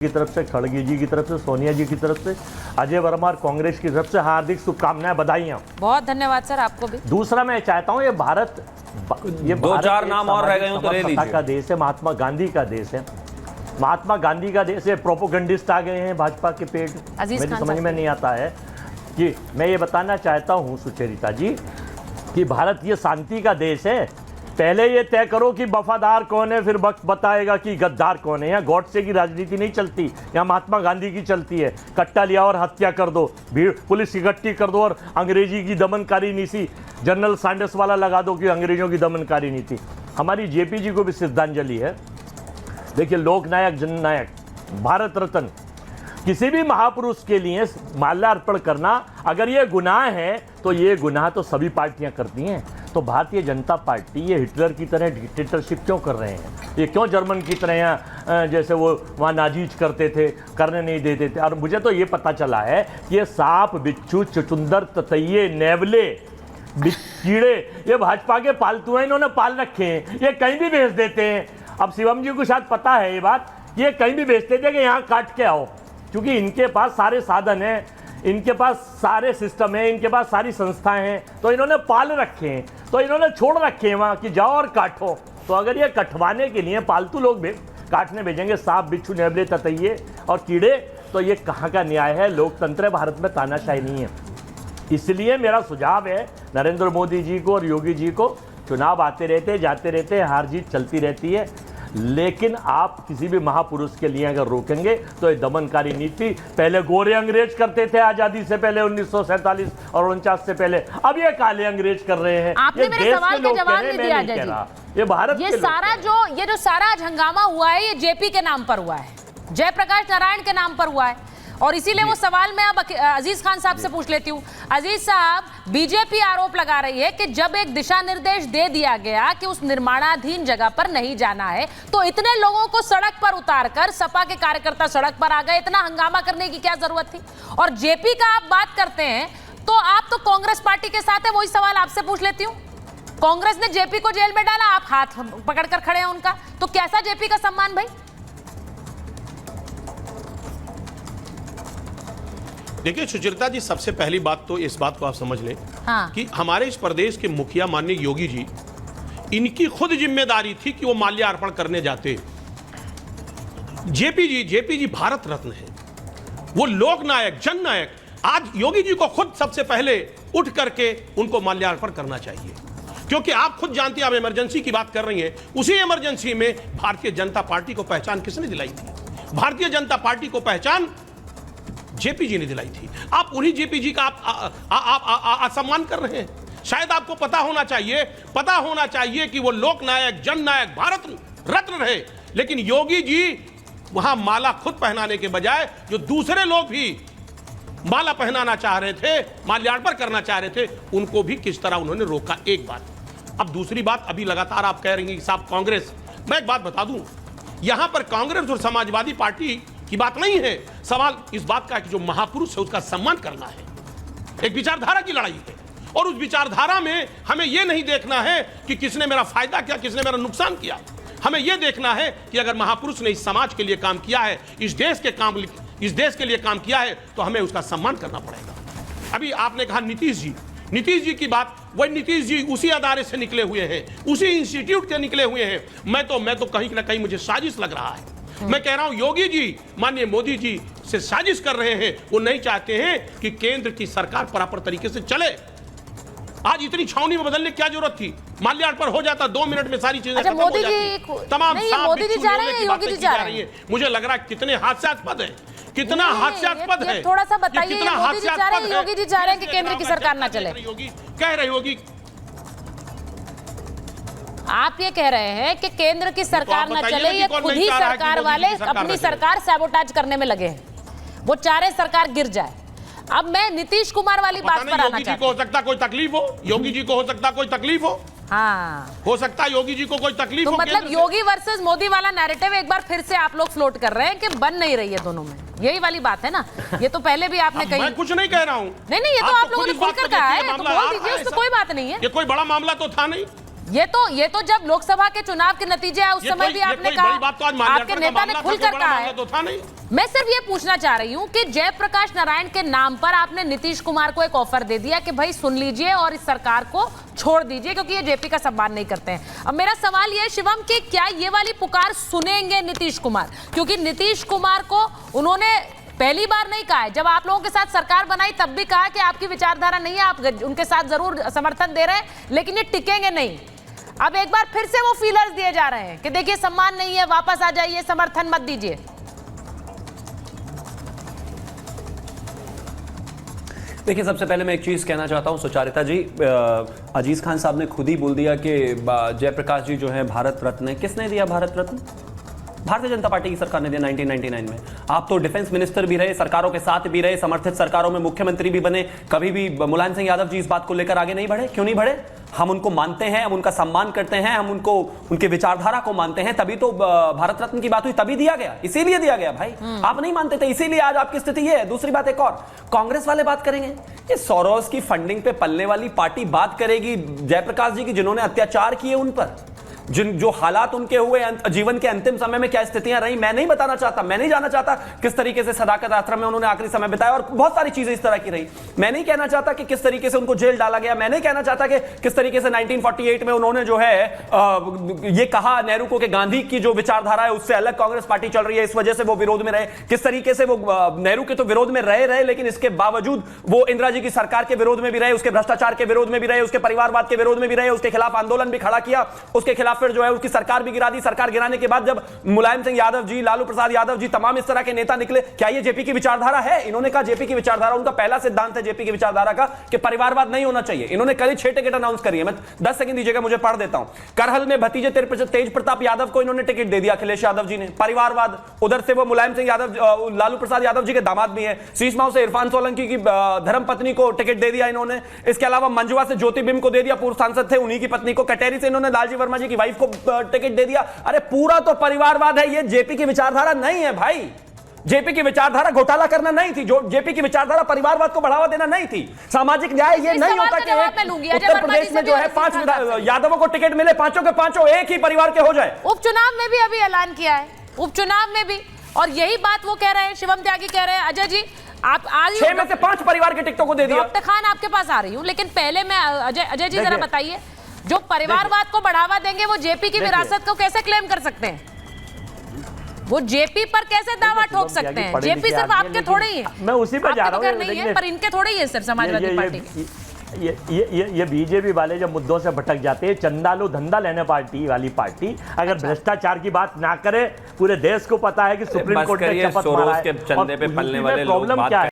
की तरफ से, खड़गे जी की तरफ से, सोनिया जी की तरफ से, अजय वर्मा और कांग्रेस की तरफ से हार्दिक शुभकामनाएं, बधाइयां। बहुत धन्यवाद सर, आपको भी। दूसरा मैं चाहता हूं, ये भारत दो चार नाम और रह गए हो तो ले लीजिए। का देश है, महात्मा गांधी का देश है, महात्मा गांधी का देश है। प्रोपोगंडिस्ट आ गए हैं भाजपा के पेट, मेरी समझ में नहीं आता है कि मैं ये बताना चाहता हूं सुचरिता जी कि भारत ये शांति का देश है। पहले ये तय करो कि वफादार कौन है, फिर वक्त बताएगा कि गद्दार कौन है। यहाँ गॉडसे की राजनीति नहीं चलती, यहाँ महात्मा गांधी की चलती है। कट्टा लिया और हत्या कर दो, भीड़ पुलिस इकट्ठी कर दो और अंग्रेजी की दमनकारी नीति जनरल सैंडर्स वाला लगा दो कि अंग्रेजों की दमनकारी नीति। हमारी जेपी जी को भी श्रद्धांजलि है। देखिए, लोकनायक, जननायक, भारत रत्न, किसी भी महापुरुष के लिए माल्यार्पण करना अगर ये गुनाह है तो ये गुनाह तो सभी पार्टियां करती हैं। तो भारतीय जनता पार्टी ये हिटलर की तरह डिक्टेटरशिप क्यों कर रहे हैं? ये क्यों जर्मन की तरह यहाँ जैसे वो वहाँ नाजीज करते थे, करने नहीं देते थे? और मुझे तो ये पता चला है कि ये सांप, बिच्छू, चुचुंदर, ततैये, नेवले, कीड़े ये भाजपा के पालतू हैं, इन्होंने पाल रखे हैं। ये कहीं भी भेज देते हैं। अब शिवम जी को शायद पता है ये बात, ये कहीं भी भेजते थे कि यहाँ काट के आओ, क्योंकि इनके पास सारे साधन हैं, इनके पास सारे सिस्टम है, इनके पास सारी संस्थाएं हैं, तो इन्होंने पाल रखे हैं, तो इन्होंने छोड़ रखे हैं वहाँ कि जाओ और काटो। तो अगर ये कटवाने के लिए पालतू लोग भी काटने भेजेंगे, सांप, बिच्छू, नेवले, ततैये और कीड़े, तो ये कहाँ का न्याय है? लोकतंत्र है, भारत में तानाशाही नहीं है। इसलिए मेरा सुझाव है नरेंद्र मोदी जी को और योगी जी को, चुनाव आते रहते, जाते रहते, हार जीत चलती रहती है, लेकिन आप किसी भी महापुरुष के लिए अगर रोकेंगे तो ये दमनकारी नीति, पहले गोरे अंग्रेज करते थे आजादी से पहले 1947 और 49 से पहले, अब ये काले अंग्रेज कर रहे हैं। आपने मेरे सवाल का जवाब नहीं दिया अजय जी। ये भारत ये जो सारा हंगामा हुआ है, ये जेपी के नाम पर हुआ है, जयप्रकाश नारायण के नाम पर हुआ है। और इसीलिए वो सवाल मैं अब अजीज खान साहब से पूछ लेती हूँ। अजीज साहब, बीजेपी आरोप लगा रही है कि जब एक दिशा निर्देश दे दिया गया कि उस निर्माणाधीन जगह पर नहीं जाना है, तो इतने लोगों को सड़क पर उतारकर सपा के कार्यकर्ता सड़क पर आ गए, इतना हंगामा करने की क्या जरूरत थी? और जेपी का आप बात करते हैं तो आप तो कांग्रेस पार्टी के साथ है, वही सवाल आपसे पूछ लेती हूँ। कांग्रेस ने जेपी को जेल में डाला, आप हाथ पकड़कर खड़े हैं उनका, तो कैसा जेपी का सम्मान भाई? देखिए सुचरिता जी, सबसे पहली बात तो इस बात को आप समझ लें कि हमारे इस प्रदेश के मुखिया माननीय योगी जी, इनकी खुद जिम्मेदारी थी कि वो माल्यार्पण करने जाते। जेपी जी भारत रत्न है, वो लोकनायक, जननायक। आज योगी जी को खुद सबसे पहले उठ करके उनको माल्यार्पण करना चाहिए, क्योंकि आप खुद जानती हैं, आप इमरजेंसी की बात कर रही हैं, उसी इमरजेंसी में भारतीय जनता पार्टी को पहचान किसने दिलाई थी? भारतीय जनता पार्टी को पहचान जेपी जी ने दिलाई थी। आप उन्हीं जेपी जी का आप असम्मान कर रहे हैं। शायद आपको पता होना चाहिए कि वो लोकनायक, जननायक, भारत रत्न रहे, लेकिन योगी जी वहां माला खुद पहनाने के बजाय जो दूसरे लोग भी माला पहनाना चाह रहे थे, माल्यार्पण करना चाह रहे थे, उनको भी किस तरह उन्होंने रोका। एक बात। अब दूसरी बात, अभी लगातार आप कह रही हैं कि साहब कांग्रेस, मैं एक बात बता दूं, यहां पर कांग्रेस और समाजवादी पार्टी की बात नहीं है, सवाल इस बात का कि जो महापुरुष है उसका सम्मान करना है। एक विचारधारा की लड़ाई है, और उस विचारधारा में हमें यह नहीं देखना है कि किसने मेरा फायदा किया, किसने मेरा नुकसान किया। हमें यह देखना है कि अगर महापुरुष ने इस समाज के लिए काम किया है, इस देश के लिए काम किया है, तो हमें उसका सम्मान करना पड़ेगा। अभी आपने कहा नीतीश जी की बात, वही नीतीश जी उसी अदारे से निकले हुए हैं, उसी इंस्टीट्यूट के निकले हुए हैं। मैं तो कहीं ना कहीं मुझे साजिश लग रहा है। मैं कह रहा हूं योगी जी माननीय मोदी जी से साजिश कर रहे हैं। वो नहीं चाहते हैं कि केंद्र की सरकार प्रॉपर तरीके से चले। आज इतनी छावनी में बदलने की क्या जरूरत थी? माल्यार्पण हो जाता, 2 मिनट में सारी चीजें खत्म हो जाती। तमाम मोदी जी जा रहे हैं, योगी जी जा रहे हैं। मुझे लग रहा है कितने हास्यास्पद है, कितना हास्यास्पद है। थोड़ा सा बताइए, मोदी जी जा रहे हैं, योगी जी जा रहे हैं कि केंद्र की सरकार ना चले? कह रही होगी, आप ये कह रहे हैं कि केंद्र की सरकार ना चले, ये खुद ही सरकार वाले अपनी सरकार सैबोटाज करने में लगे हैं, वो चाह रहे सरकार गिर जाए। अब मैं नीतीश कुमार वाली बात पर आना चाहती हूं। योगी जी को हो सकता कोई तकलीफ हो, योगी जी को हो सकता कोई तकलीफ हो, हाँ हो सकता है योगी जी को कोई तकलीफ तो हो। मतलब योगी वर्सेस मोदी वाला नैरेटिव एक बार फिर से आप लोग फ्लोट कर रहे हैं कि बन नहीं रही है दोनों में, यही वाली बात है ना? ये तो पहले भी आपने कही। मैं कुछ नहीं कह रहा हूं। नहीं, ये तो आप लोगों ने खुलकर कहा है, तो बोल दीजिए, उसमें कोई बात नहीं है। ये कोई बड़ा मामला तो था नहीं। ये तो जब लोकसभा के चुनाव के नतीजे आए उस समय भी आपने कहा, आपके नेता ने खुलकर कहा है। तो था नहीं। मैं सिर्फ ये पूछना चाह रही हूं कि जयप्रकाश नारायण के नाम पर आपने नीतीश कुमार को एक ऑफर दे दिया कि भाई सुन लीजिए और इस सरकार को छोड़ दीजिए क्योंकि ये जेपी का सम्मान नहीं करते हैं। अब मेरा सवाल ये शिवम कि क्या ये वाली पुकार सुनेंगे नीतीश कुमार? क्योंकि नीतीश कुमार को उन्होंने पहली बार नहीं कहा है, जब आप लोगों के साथ सरकार बनाई तब भी कहा कि आपकी विचारधारा नहीं है, आप उनके साथ जरूर समर्थन दे रहे हैं लेकिन ये टिकेंगे नहीं। अब एक बार फिर से वो फीलर्स दिए जा रहे हैं कि देखिए सम्मान नहीं है, वापस आ जाइए, समर्थन मत दीजिए। देखिए, सबसे पहले मैं एक चीज कहना चाहता हूं सुचारिता जी, अजीज खान साहब ने खुद ही बोल दिया कि जयप्रकाश जी जो है भारत रत्न है। किसने दिया भारत रत्न? भारतीय जनता पार्टी की सरकार ने दिया 1999 में। आप तो डिफेंस मिनिस्टर भी रहे, सरकारों के साथ भी रहे, समर्थित सरकारों में मुख्यमंत्री भी बने, कभी भी मुलायम सिंह यादव जी इस बात को लेकर आगे नहीं बढ़े। क्यों नहीं बढ़े? हम उनको मानते हैं, हम उनका सम्मान करते हैं, हम उनको उनके विचारधारा को मानते हैं, तभी तो भारत रत्न की बात हुई, तभी दिया गया, इसीलिए दिया गया भाई। आप नहीं मानते थे, इसीलिए आज आपकी स्थिति ये है। दूसरी बात एक और, कांग्रेस वाले बात करेंगे ये सोरोस की फंडिंग पे पलने वाली पार्टी बात करेगी जयप्रकाश जी की, जिन्होंने अत्याचार किए उन पर, जो हालात उनके हुए जीवन के अंतिम समय में क्या स्थितियां रही, मैं नहीं बताना चाहता, मैं नहीं जानना चाहता किस तरीके से सदाकत आश्रम में उन्होंने आखिरी समय बिताया और बहुत सारी चीजें इस तरह की रही। मैं नहीं कहना चाहता कि किस तरीके से उनको जेल डाला गया, मैं नहीं कहना चाहता कि किस तरीके से 1948 में उन्होंने जो है ये कहा नेहरू को कि गांधी की जो विचारधारा है उससे अलग कांग्रेस पार्टी चल रही है, इस वजह से वो विरोध में रहे। किस तरीके से वो नेहरू के तो विरोध में रहे लेकिन इसके बावजूद वो इंदिरा जी की सरकार के विरोध में भी रहे, उसके भ्रष्टाचार के विरोध में भी रहे, उसके परिवारवाद के विरोध में भी रहे, उसके खिलाफ आंदोलन भी खड़ा किया, उसके खिलाफ फिर जो है उसकी सरकार भी गिरा दी। सरकार गिराने के बाद जब मुलायम सिंह यादव जी, लालू प्रसाद यादव जी, तमाम इस तरह के नेता निकले, क्या ये जेपी की विचारधारा है? इन्होंने कहा जेपी की विचारधारा, उनका पहला सिद्धांत है जेपी की विचारधारा का कि परिवारवाद नहीं होना चाहिए। इन्होंने कल 6 टिकट अनाउंस करी है, मैं 10 सेकंड दीजिएगा, मुझे पढ़ देता हूं। करहल में भतीजे तेज प्रताप यादव को इन्होंने टिकट दे दिया, अखिलेश यादव जी ने, परिवारवाद। उधर से वो मुलायम सिंह यादव, लालू प्रसाद यादव जी के दामाद भी हैं। सीसमाओं से इरफान सोलंकी की धर्म पत्नी को टिकट दे दिया इन्होंने। इसके अलावा मंजुआ से ज्योति बिम को दे दिया, पूर्व सांसद थे, उन्हीं की पत्नी को। कटेरी से इन्होंने लालजी वर्मा जी की वाइफ को टिकट दे दिया। अरे पूरा तो परिवारवाद है, ये जेपी की विचारधारा नहीं है भाई। जेपी की विचारधारा घोटाला करना नहीं थी, जो जेपी की विचारधारा परिवारवाद को बढ़ावा देना नहीं थी। सामाजिक न्याय ये नहीं होता कि उत्तर प्रदेश में जो है 5 यादवों को टिकट मिले, पांचों के पांचों एक ही परिवार के हो जाए। उपचुनाव में भी अभी ऐलान किया है, उपचुनाव में भी, और यही बात वो कह रहे हैं, शिवम त्यागी कह रहे हैं। अजय जी, आप आज 6 में से 5 परिवार के टिकटों को दे दिया। डॉक्टर खान आपके पास आ रही हूं, लेकिन पहले मैं अजय जी जरा बताइए, जो परिवारवाद को बढ़ावा देंगे वो जेपी की विरासत को कैसे क्लेम कर सकते हैं? वो जेपी पर कैसे दावा ठोक सकते हैं? जेपी सिर्फ आपके थोड़े ही है, मैं उसी पर जा रहा हूं, नहीं है, पर इनके थोड़े ही है सिर्फ समाजवादी पार्टी के। ये बीजेपी वाले जब मुद्दों से भटक जाते हैं, चंदा लो धंधा लेने पार्टी वाली पार्टी अगर भ्रष्टाचार की बात ना करे, पूरे देश को पता है कि सुप्रीम कोर्ट ने शपथ मारा है, चंदे पे पलने वाले लोग प्रॉब्लम क्या है?